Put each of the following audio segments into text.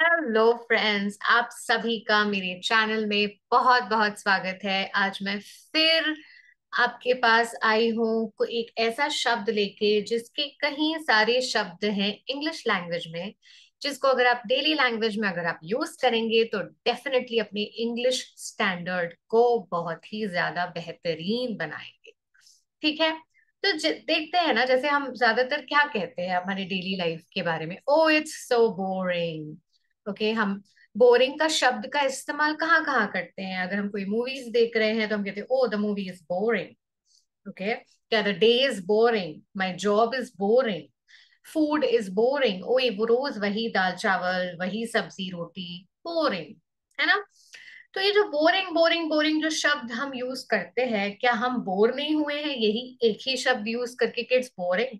Hello friends, आप सभी का मेरे चैनल में बहुत बहुत स्वागत है। आज मैं फिर आपके पास आई हूँ एक ऐसा शब्द लेके जिसके कई सारे शब्द हैं इंग्लिश लैंग्वेज में, जिसको अगर आप डेली लैंग्वेज में अगर आप यूज करेंगे तो डेफिनेटली अपने इंग्लिश स्टैंडर्ड को बहुत ही ज्यादा बेहतरीन बनाएंगे। ठीक है। तो देखते हैं ना, जैसे हम ज्यादातर क्या कहते हैं हमारे डेली लाइफ के बारे में, oh it's so boring. Okay, हम बोरिंग का शब्द का इस्तेमाल कहाँ कहाँ करते हैं? अगर हम कोई मूवीज देख रहे हैं तो हम कहते हैं oh the movie is boring. Okay, क्या the day is boring, my job is boring, food is boring, oh ये वो रोज वही दाल चावल वही सब्जी रोटी, बोरिंग, है ना? तो ये जो बोरिंग बोरिंग बोरिंग जो शब्द हम यूज करते हैं, क्या हम बोर नहीं हुए हैं यही एक ही शब्द यूज करके कि it's boring?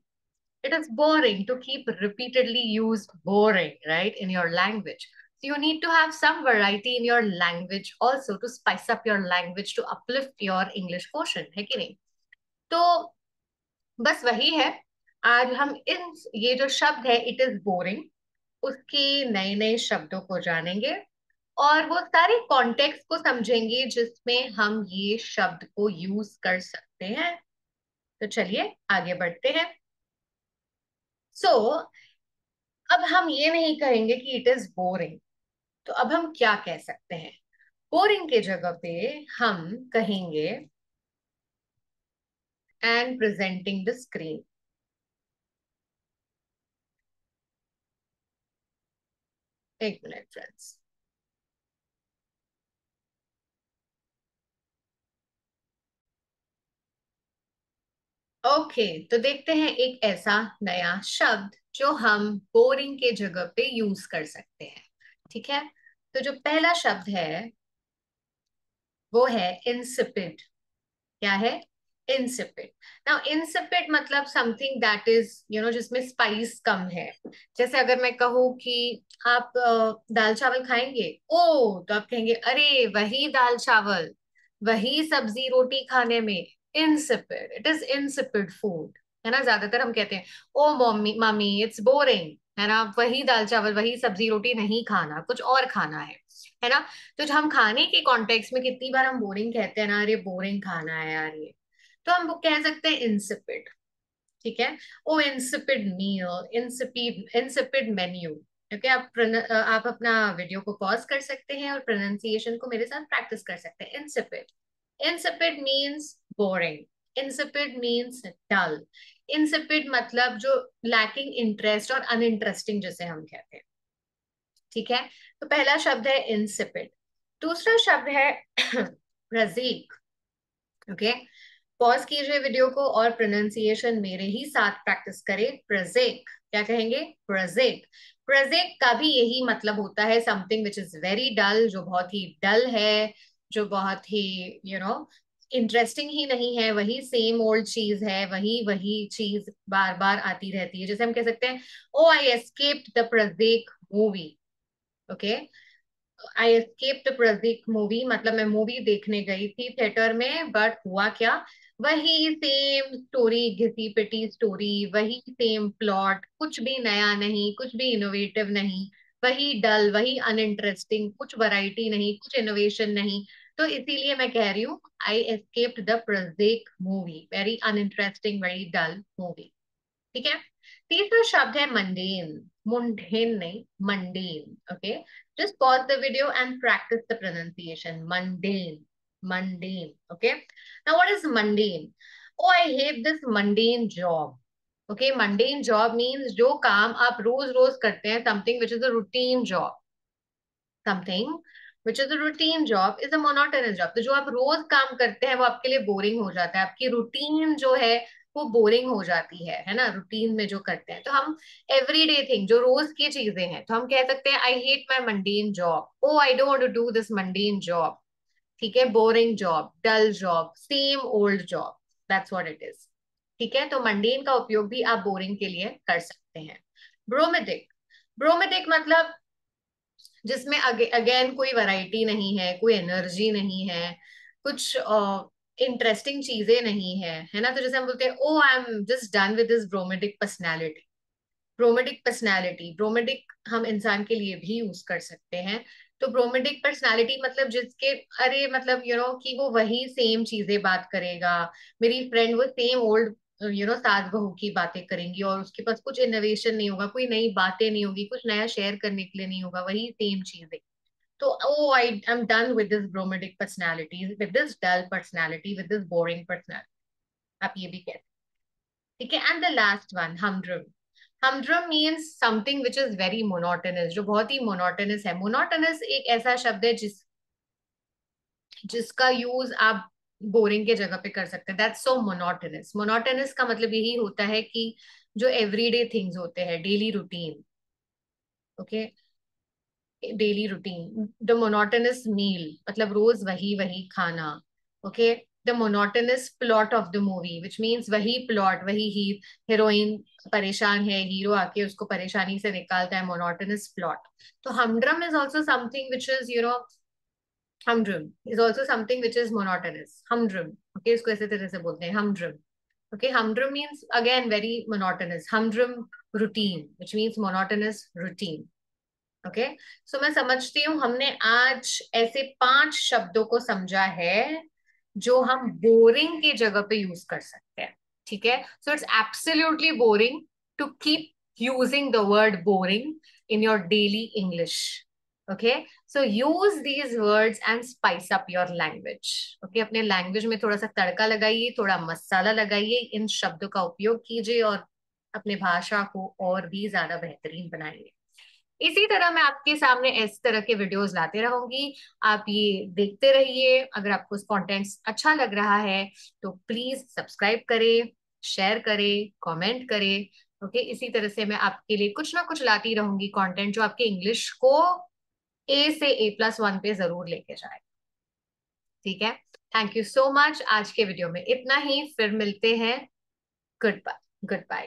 It is boring to keep repeatedly use boring, right, in your language. So you need to have some variety in your language also to spice up your language to uplift your English quotient, है कि नहीं? तो बस वही है। आज हम इन ये जो शब्द है इट इज बोरिंग, उसके नए नए शब्दों को जानेंगे और वो सारे कॉन्टेक्स्ट को समझेंगे जिसमें हम ये शब्द को यूज कर सकते हैं। तो चलिए आगे बढ़ते हैं। सो अब हम ये नहीं कहेंगे कि इट इज बोरिंग, तो अब हम क्या कह सकते हैं? बोरिंग के जगह पे हम कहेंगे एंड प्रेजेंटिंग द स्क्रीन। एक मिनट फ्रेंड्स। ओके, तो देखते हैं एक ऐसा नया शब्द जो हम बोरिंग के जगह पे यूज कर सकते हैं। ठीक है, तो जो पहला शब्द है वो है इंसिपिड। क्या है? इंसिपिड। नाउ इंसिपिड मतलब समथिंग दैट इज जिसमें स्पाइस कम है। जैसे अगर मैं कहूँ कि आप दाल चावल खाएंगे, ओ तो आप कहेंगे अरे वही दाल चावल वही सब्जी रोटी खाने में insipid, it is insipid food, है ना? ज्यादातर हम कहते हैं ओ मम्मी मम्मी इट्स बोरिंग, है ना? वही दाल चावल वही सब्जी रोटी नहीं खाना, कुछ और खाना है ना? तो जो हम खाने के कॉन्टेक्स्ट में कितनी बार हम बोरिंग कहते हैं ना, अरे बोरिंग खाना है यार ये, तो हम वो कह सकते हैं इंसिपिड। ठीक है, ओ इंसिपिड मील, इंसिपिड इंसिपिड मेन्यू। ओके, आप अपना वीडियो को पॉज कर सकते हैं और प्रोनाउंसिएशन को मेरे साथ प्रैक्टिस कर सकते हैं। Insipid, insipid means boring, insipid means dull, insipid मतलब जो लैकिंग इंटरेस्ट और अनइंटरेस्टिंग जिसे हम कहते हैं। ठीक है, तो पहला शब्द है इंसिपिड। दूसरा शब्द है प्रजीक। ओके, पॉज कीजिए वीडियो को और प्रोनाउंसिएशन मेरे ही साथ प्रैक्टिस करें। प्रजेक, क्या कहेंगे? प्रजेक। प्रजेक का भी यही मतलब होता है, something which is very dull, जो बहुत ही डल है, जो बहुत ही इंटरेस्टिंग ही नहीं है, वही सेम ओल्ड चीज है, वही वही चीज बार बार आती रहती है। जैसे हम कह सकते हैं oh I escaped the prosaic movie. Okay, I escape the prosaic movie मतलब मैं मूवी देखने गई थी थिएटर में, बट हुआ क्या? वही सेम स्टोरी, घिसी पिटी स्टोरी, वही सेम प्लॉट, कुछ भी नया नहीं, कुछ भी इनोवेटिव नहीं, वही डल वही अनइंटरेस्टिंग, कुछ वैरायटी नहीं, कुछ इनोवेशन नहीं। तो इसीलिए मैं कह रही हूँ I escaped the prosaic movie, very uninteresting very dull movie. ठीक है, तीसरा शब्द है मंडेन। मुंडेन नहीं, mundane. Okay, just pause the video and practice the pronunciation. Mundane, mundane. Okay, now what is mundane? Oh I hate this mundane job. Okay, mundane job means जो काम आप रोज रोज करते हैं, something which is a routine job. Something which is a routine job is a monotonous job. तो जो आप रोज काम करते हैं वो आपके लिए बोरिंग हो जाता है, आपकी रूटीन जो है वो बोरिंग हो जाती है ना? रूटीन में जो करते हैं, तो हम एवरीडे थिंग जो रोज की चीजें हैं, तो हम कह सकते हैं I hate my mundane job. Oh I don't want to do this mundane job. ठीक है, boring job, dull job, same old job, that's what it is. ठीक है, तो मंडेन का उपयोग भी आप बोरिंग के लिए कर सकते हैं। ब्रोमेटिक, ब्रोमेटिक मतलब जिसमें अगेन कोई वैरायटी नहीं है, कोई एनर्जी नहीं है, कुछ इंटरेस्टिंग चीजें नहीं है, है ना? तो जैसे हम बोलते हैं oh I am just done with this bromidic personality. Bromidic personality, bromidic हम इंसान के लिए भी यूज कर सकते हैं। तो ब्रोमेडिक पर्सनैलिटी मतलब जिसके, अरे मतलब कि वो वही सेम चीजें बात करेगा। मेरी फ्रेंड वो सेम ओल्ड सास बहू की बातें करेंगी, और उसके पास कुछ इनोवेशन नहीं होगा, कोई नई बातें नहीं होगी, कुछ नया शेयर करने के लिए नहीं होगा, वही सेम चीजें। तो oh I am done with this bromidic personality, with this dull personality, with this boring personality, आप ये भी कहते हैं। ठीक है। And the last one, humdrum. Humdrum means something which is very monotonous, जो बहुत ही मोनोटोनस है। मोनोटोनस एक ऐसा शब्द है जिसका यूज आप बोरिंग के जगह पे कर सकते हैं। That's so monotonous. मोनोटोनस का मतलब यही होता है कि जो एवरीडे थिंग्स होते हैं, daily routine. Okay, daily routine. The monotonous meal मतलब रोज वही वही खाना। Okay, the monotonous plot of the movie which means वही प्लॉट, वही ही हीरोइन परेशान है, हीरो आके उसको परेशानी से निकालता है, मोनोटोनस प्लॉट। तो हमड्रम is also something which is humdrum is also something which is monotonous. Humdrum. Okay, इसको ऐसे तरह से बोलते हैं, humdrum. Okay, humdrum means again very monotonous. Humdrum routine, which means monotonous routine. Okay, so मैं समझती हूँ हमने आज ऐसे 5 शब्दों को समझा है जो हम बोरिंग की जगह पे यूज कर सकते हैं। ठीक है, so it's absolutely boring to keep using the word boring in your daily English. Okay, so use these words and spice up your language. Okay, अपने लैंग्वेज में थोड़ा सा तड़का लगाइए, थोड़ा मसाला लगाइए, इन शब्दों का उपयोग कीजिए और अपने भाषा को और भी ज्यादा बेहतरीन बनाइए। इसी तरह मैं आपके सामने इस तरह के वीडियोस लाते रहूंगी। आप ये देखते रहिए। अगर आपको कंटेंट अच्छा लग रहा है तो प्लीज सब्सक्राइब करें, शेयर करें, कमेंट करें। ओके, इसी तरह से मैं आपके लिए कुछ ना कुछ लाती रहूंगी कंटेंट जो आपके इंग्लिश को A से A+1 पे जरूर लेके जाए। ठीक है, थैंक यू सो मच। आज के वीडियो में इतना ही, फिर मिलते हैं। Goodbye. Good bye.